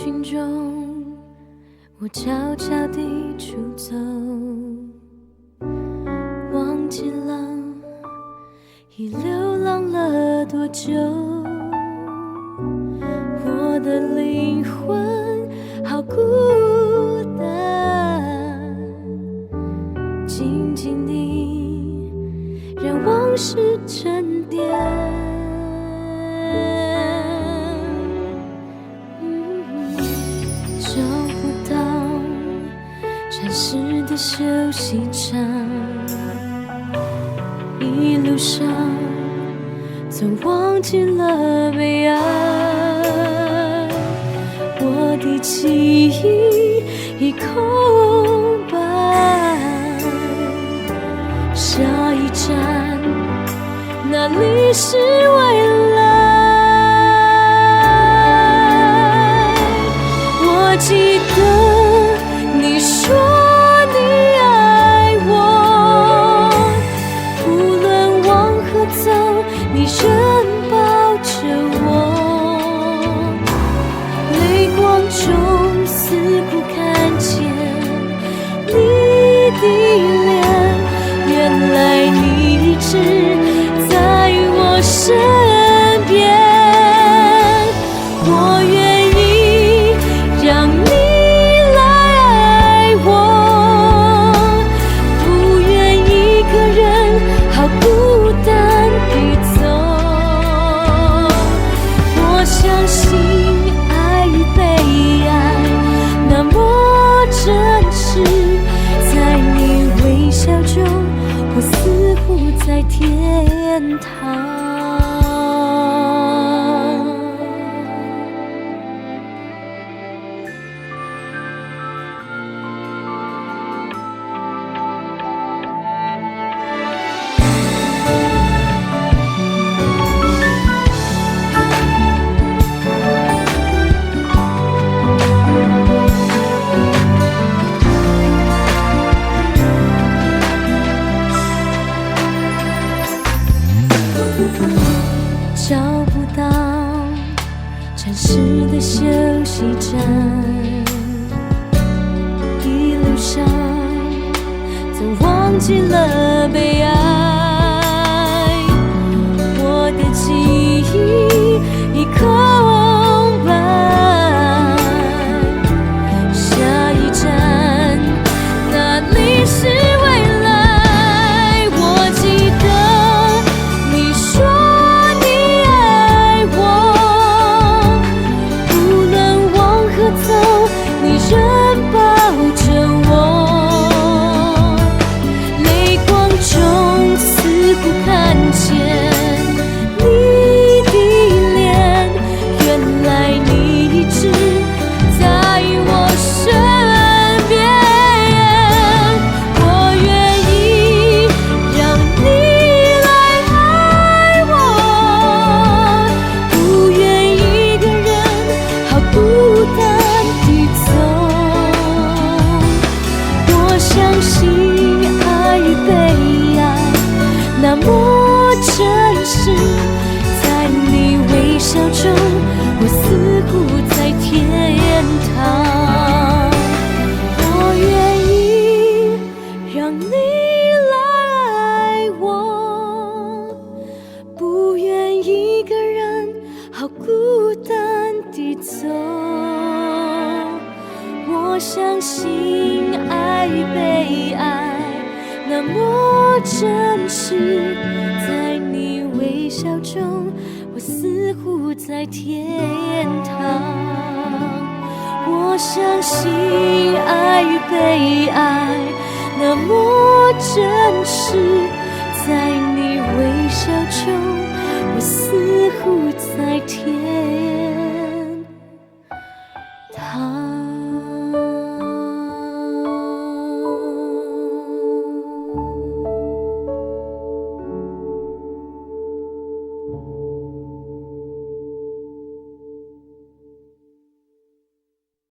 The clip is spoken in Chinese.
群中，我悄悄地出走，忘记了已流浪了多久。我的灵魂好孤单，静静地让往事沉淀。找不到暂时的休息站，一路上总忘记了悲哀。我的记忆已空白，下一站哪里是未来？我记得你说你爱我，无论往何走，你仍抱着我。泪光中似乎看见你的脸，原来你一直在我身边。我愿意让你来爱我，不愿一个人好孤单地走。我相信爱与被爱那么真实，在你微笑中，我似乎在天堂。找不到暂时的休息站，一路上总忘记了悲哀。我的记忆已空白，下一站哪里是未来？我记得你说你仍抱着我，泪光中似乎看见你的脸，原来你一直在我身边。我愿意让你来爱我，不愿一个人好孤单。相信爱与被爱那么真实，在你微笑中，我似乎在天堂。我愿意让你来爱我，不愿一个人好孤单地走。我相信爱与被爱那么真实，在你微笑中，我似乎在天堂。我相信爱与被爱那么真实，在你微笑中，我似乎在天堂。